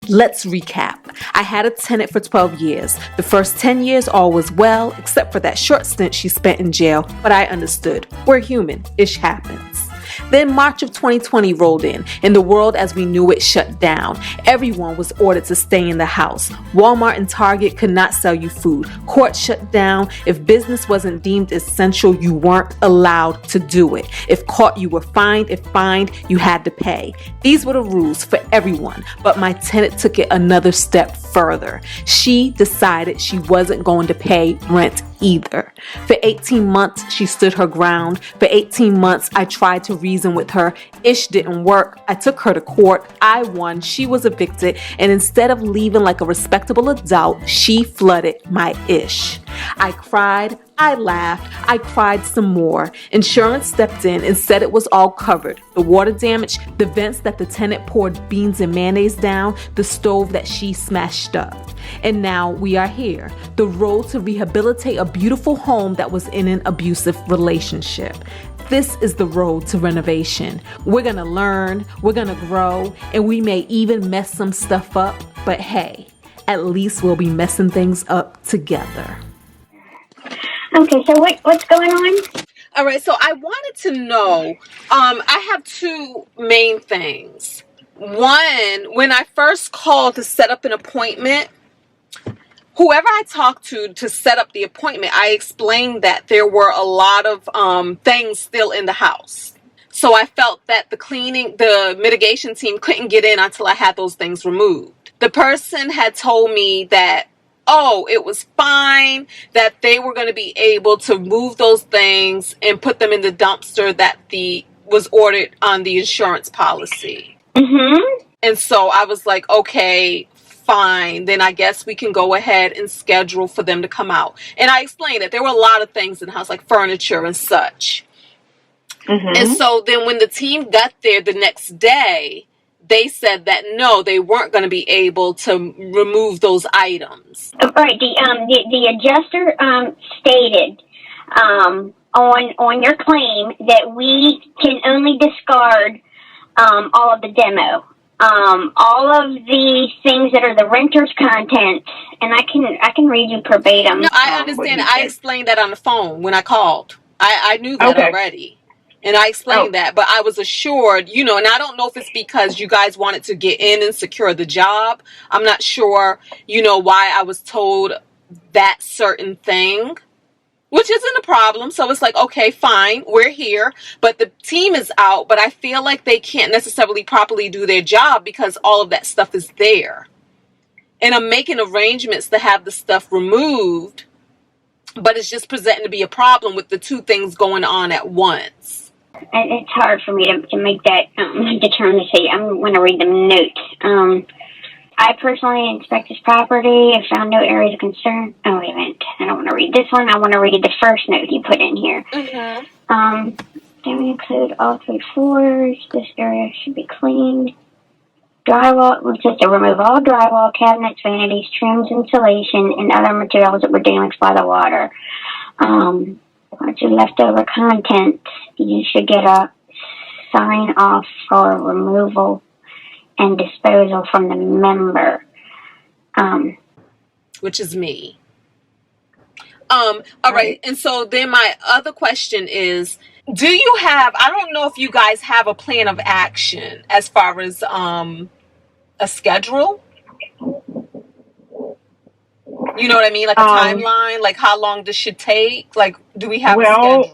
Let's recap. I had a tenant for 12 years. The first 10 years all was well, except for that short stint she spent in jail, but I understood. We're human. Ish happens. Then March of 2020 rolled in, and the world as we knew it shut down. Everyone was ordered to stay in the house. Walmart and Target could not sell you food. Court shut down. If business wasn't deemed essential, you weren't allowed to do it. If caught, you were fined. If fined, you had to pay. These were the rules for everyone, but my tenant took it another step further. She decided she wasn't going to pay rent either. For 18 months, she stood her ground. For 18 months, I tried to reason with her. Ish didn't work. I took her to court. I won. She was evicted. And instead of leaving like a respectable adult, she flooded my ish. I cried. I laughed. I cried some more. Insurance stepped in and said it was all covered. The water damage, the vents that the tenant poured beans and mayonnaise down, the stove that she smashed up. And now we are here. The road to rehabilitate a beautiful home that was in an abusive relationship. This is the road to renovation. We're gonna learn, we're gonna grow, and we may even mess some stuff up, but hey, at least we'll be messing things up together. Okay, so what's going on? All right, so I wanted to know, I have two main things. One, when I first called to set up an appointment, whoever I talked to set up the appointment, I explained that there were a lot of things still in the house. So I felt that the mitigation team couldn't get in until I had those things removed. The person had told me that, it was fine, that they were going to be able to move those things and put them in the dumpster that was ordered on the insurance policy. Mm-hmm. And so I was like, okay, fine, then I guess we can go ahead and schedule for them to come out. And I explained that there were a lot of things in the house, like furniture and such. Mm-hmm. And so then when the team got there the next day, they said that no, they weren't going to be able to remove those items. Right. The adjuster stated on your claim that we can only discard all of the demo. All of the things that are the renter's contents, and I can read you verbatim. No, I understand. I explained that on the phone when I called. I knew that already. And I explained that, but I was assured, and I don't know if it's because you guys wanted to get in and secure the job. I'm not sure, why I was told that certain thing, which isn't a problem. So it's like, okay, fine, we're here, but the team is out, but I feel like they can't necessarily properly do their job because all of that stuff is there. And I'm making arrangements to have the stuff removed, but it's just presenting to be a problem with the two things going on at once. It's hard for me to make that determination. I'm going to read the notes. I personally inspect this property and found no areas of concern. Oh, wait a minute. I don't want to read this one. I want to read the first note you put in here. Mm-hmm. Then we include all 3 floors. This area should be cleaned. Drywall, which is to remove all drywall, cabinets, vanities, trims, insulation, and other materials that were damaged by the water. Once your leftover content, you should get a sign off for removal and disposal from the member. Which is me. All right. And so then my other question is, do you have, I don't know if you guys have a plan of action as far as a schedule? You know what I mean? Like a timeline? Like how long this should take? Like, do we have a schedule?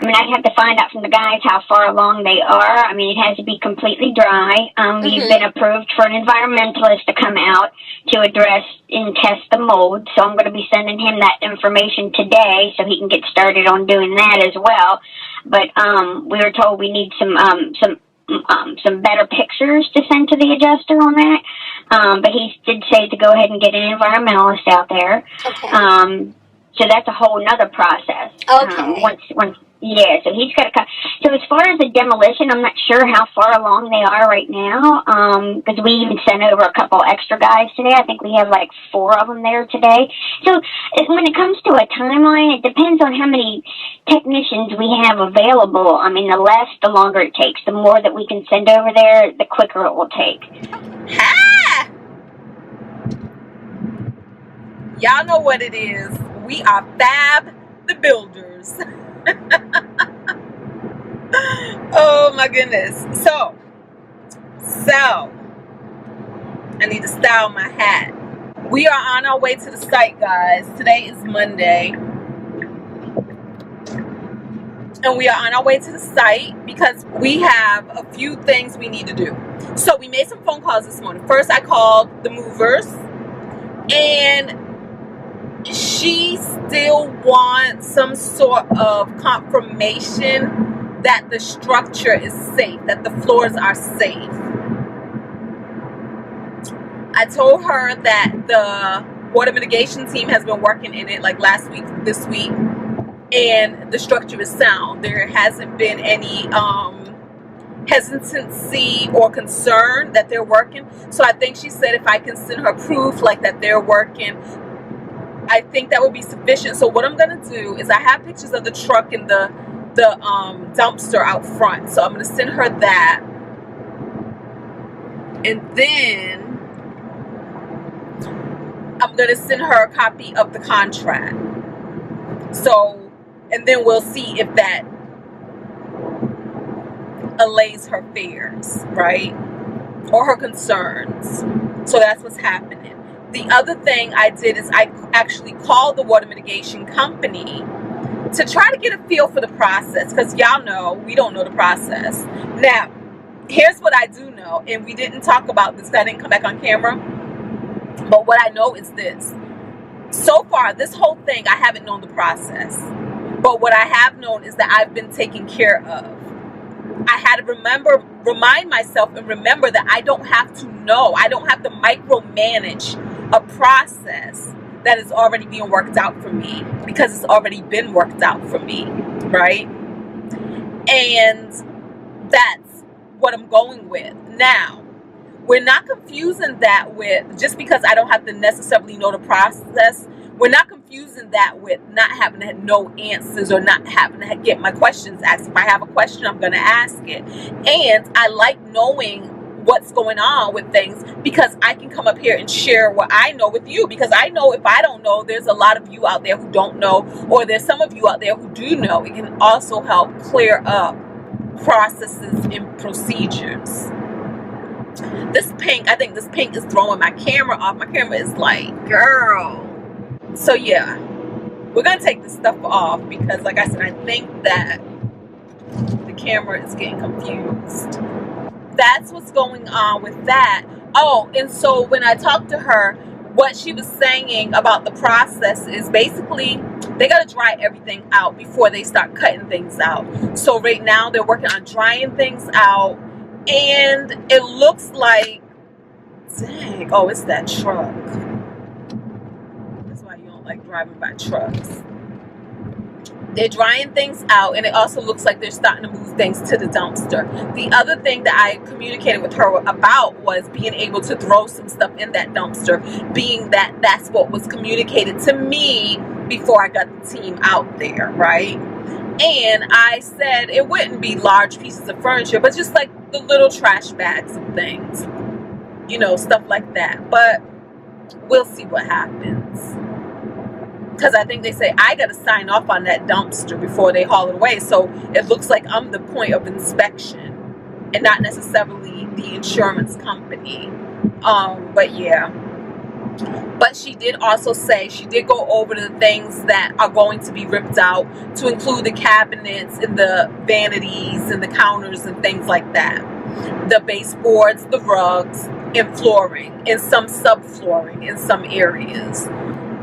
I have to find out from the guys how far along they are. It has to be completely dry. We've been approved for an environmentalist to come out to address and test the mold. So I'm going to be sending him that information today so he can get started on doing that as well. But we were told we need some better pictures to send to the adjuster on that. But he did say to go ahead and get an environmentalist out there. Okay. So that's a whole nother process. Okay. So he's got to come. So as far as the demolition, I'm not sure how far along they are right now, because we even sent over a couple extra guys today. I think we have like 4 of them there today. So when it comes to a timeline, it depends on how many technicians we have available. The longer it takes. The more that we can send over there, the quicker it will take. Ha! Y'all know what it is. We are Fab the Builders. Oh my goodness. So I need to style my hat. We are on our way to the site, guys. Today is Monday. And we are on our way to the site because we have a few things we need to do. So we made some phone calls this morning. First, I called the movers, and she still wants some sort of confirmation that the structure is safe, that the floors are safe. I told her that the water mitigation team has been working in it like last week, this week, and the structure is sound. There hasn't been any hesitancy or concern that they're working. So I think she said if I can send her proof like that they're working, I think that would be sufficient. So what I'm gonna do is I have pictures of the truck and the dumpster out front. So I'm gonna send her that, and then I'm gonna send her a copy of the contract. So, and then we'll see if that allays her fears, right? Or her concerns. So that's what's happening. The other thing I did is I actually called the water mitigation company to try to get a feel for the process, because y'all know we don't know the process. Now, here's what I do know, and we didn't talk about this, I didn't come back on camera, but what I know is this. So far, this whole thing, I haven't known the process. But what I have known is that I've been taken care of. I had to remind myself and remember that I don't have to know. I don't have to micromanage a process that is already being worked out for me, because it's already been worked out for me, right? And that's what I'm going with. Now, we're not confusing that with, just because I don't have to necessarily know the process, we're not confusing that with not having to know answers or not having to get my questions asked. If I have a question, I'm going to ask it. And I like knowing what's going on with things, because I can come up here and share what I know with you, because I know if I don't know, there's a lot of you out there who don't know, or there's some of you out there who do know. It can also help clear up processes and procedures. This pink, I think this pink is throwing my camera off. My camera is like, girl. So yeah, we're gonna take this stuff off because, like I said, I think that the camera is getting confused. That's what's going on with that. Oh, and so when I talked to her, what she was saying about the process is basically they got to dry everything out before they start cutting things out. So right now they're working on drying things out, and it looks like, dang, oh, it's that truck. That's why you don't like driving by trucks. They're drying things out, and it also looks like they're starting to move things to the dumpster. The other thing that I communicated with her about was being able to throw some stuff in that dumpster, being that that's what was communicated to me before I got the team out there, right? And I said it wouldn't be large pieces of furniture, but just like the little trash bags and things, you know, stuff like that. But we'll see what happens. Because I think they say I got to sign off on that dumpster before they haul it away. So it looks like I'm the point of inspection and not necessarily the insurance company. But yeah. But she did also say, she did go over the things that are going to be ripped out, to include the cabinets and the vanities and the counters and things like that. The baseboards, the rugs, and flooring, and some subflooring in some areas.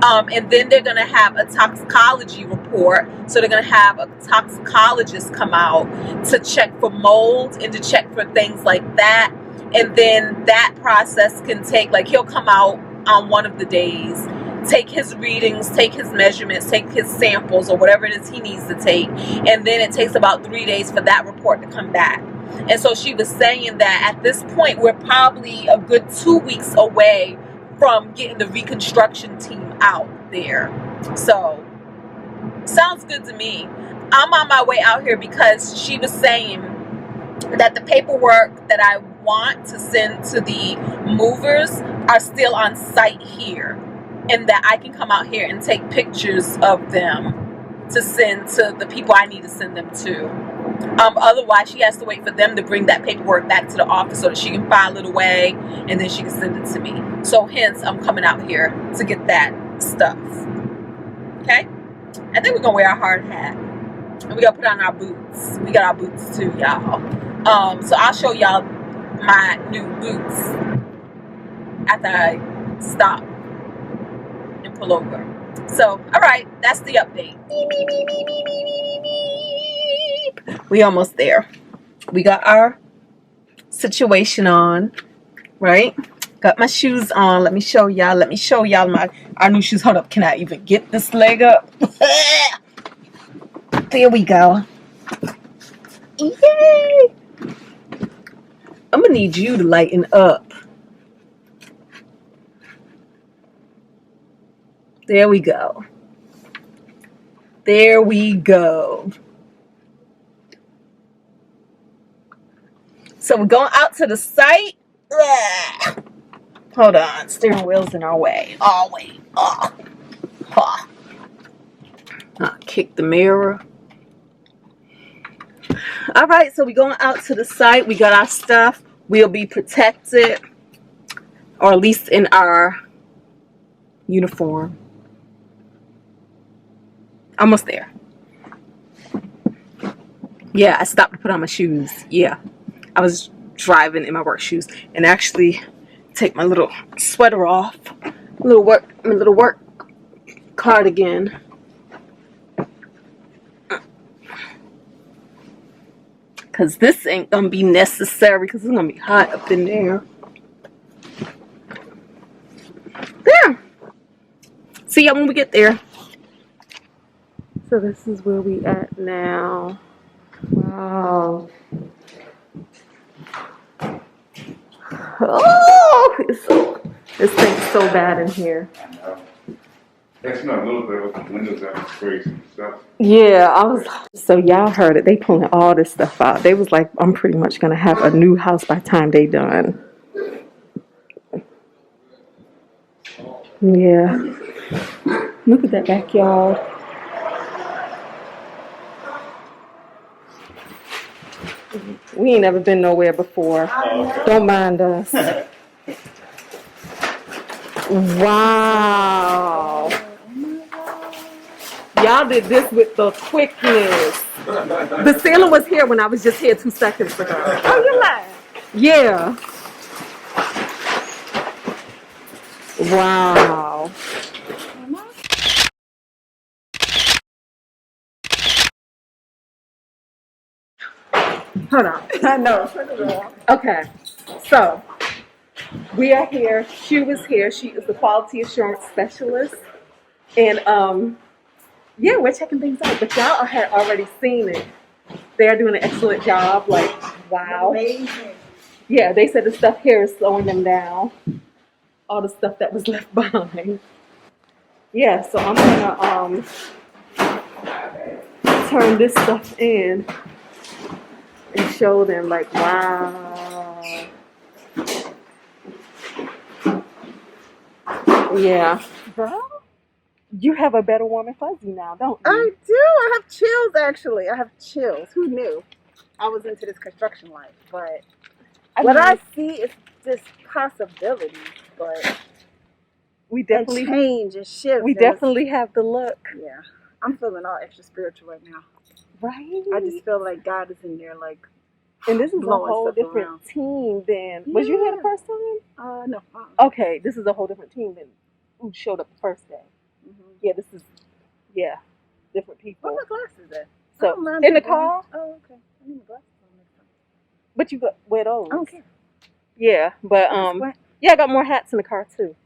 And then they're going to have a toxicology report. So they're going to have a toxicologist come out to check for mold and to check for things like that. And then that process can take, like, he'll come out on one of the days, take his readings, take his measurements, take his samples or whatever it is he needs to take. And then it takes about 3 days for that report to come back. And so she was saying that at this point, we're probably a good 2 weeks away from getting the reconstruction team out there. So sounds good to me. I'm on my way out here because she was saying that the paperwork that I want to send to the movers are still on site here. and that I can come out here and take pictures of them to send to the people I need to send them to. Otherwise, she has to wait for them to bring that paperwork back to the office so that she can file it away, and then she can send it to me. So hence, I'm coming out here to get that stuff. Okay? And then we're going to wear our hard hat. And we got to put on our boots. We got our boots too, y'all. So I'll show y'all my new boots after I stop and pull over. So, alright, that's the update. We almost there. We got our situation on, right? Got my shoes on. Let me show y'all. Our new shoes. Hold up. Can I even get this leg up? There we go. Yay! I'm gonna need you to lighten up. There we go. There we go. So we're going out to the site. Hold on. Steering wheel's in our way. Oh, wait. Oh. Kick the mirror. All right. So we're going out to the site. We got our stuff. We'll be protected. Or at least in our uniform. Almost there. Yeah, I stopped to put on my shoes. Yeah. I was driving in my work shoes and actually take my little sweater off. My little work cardigan. Cause this ain't gonna be necessary because it's gonna be hot up in there. There. See ya when we get there. So this is where we at now. Wow. Oh, this thing's so bad in here. I know. That's not a little bit with the windows out crazy and stuff. Yeah, so y'all heard it. They pulling all this stuff out. They was like, I'm pretty much gonna have a new house by the time they done. Yeah. Look at that backyard. We ain't never been nowhere before. Don't mind us. Wow. Y'all did this with the quickness. The ceiling was here when I was just here 2 seconds ago. Oh, you lying? Yeah. Wow. Hold on. I know. Okay. So, we are here. She was here. She is the quality assurance specialist. And, yeah, we're checking things out. But y'all had already seen it. They're doing an excellent job. Like, wow. Amazing. Yeah, they said the stuff here is slowing them down. All the stuff that was left behind. Yeah, so I'm gonna turn this stuff in and show them, like, wow. Yeah. Bro? You have a better warm and fuzzy now, don't you? I do. I have chills, actually. I have chills. Who knew? I was into this construction life, but I see is just possibilities, but we definitely change and shift. We definitely have the look. Yeah. I'm feeling all extra spiritual right now. Right. I just feel like God is in there, like, and this is a whole different around. Team than was you here the first time? No. Okay, this is a whole different team than who showed up the first day. Mm-hmm. Yeah, this is different people. Where my glasses at? So in the car. Oh, okay. I need my glasses on next time. But you got wear those. I don't care. Yeah, but yeah, I got more hats in the car too.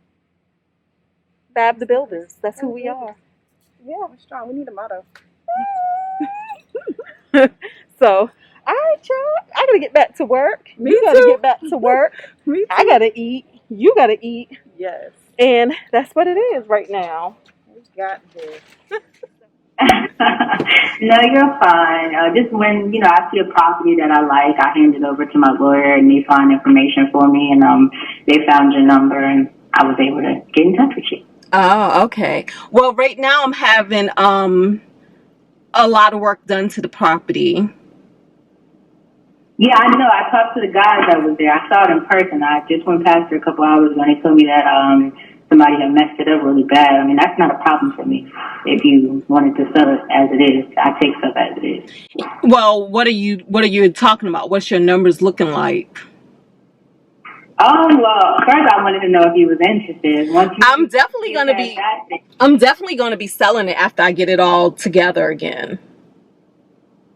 Fab the builders. That's who we are. Yeah, we're strong. We need a motto. So, all right, y'all. I gotta get back to work. Me you gotta too. get back to work. Me too. I gotta eat. You gotta eat. Yes. And that's what it is right now. We got this. No, you're fine. Just when, I see a property that I like, I hand it over to my lawyer and they find information for me and they found your number and I was able to get in touch with you. Oh, okay. Well, right now I'm having a lot of work done to the property. Yeah, I know. I talked to the guys that was there. I saw it in person. I just went past there a couple hours ago, and they told me that somebody had messed it up really bad. I mean, that's not a problem for me. If you wanted to sell it as it is, I take stuff as it is. Well, what are you talking about? What's your numbers looking like? Well, first I wanted to know if you was interested. Once you I'm definitely gonna be selling it after I get it all together again.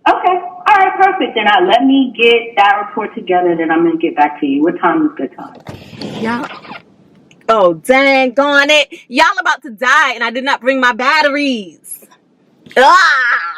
Okay. All right, perfect. Then let me get that report together, then I'm going to get back to you. What time is good time? Yeah. Oh, dang on it. Y'all about to die and I did not bring my batteries. Ah!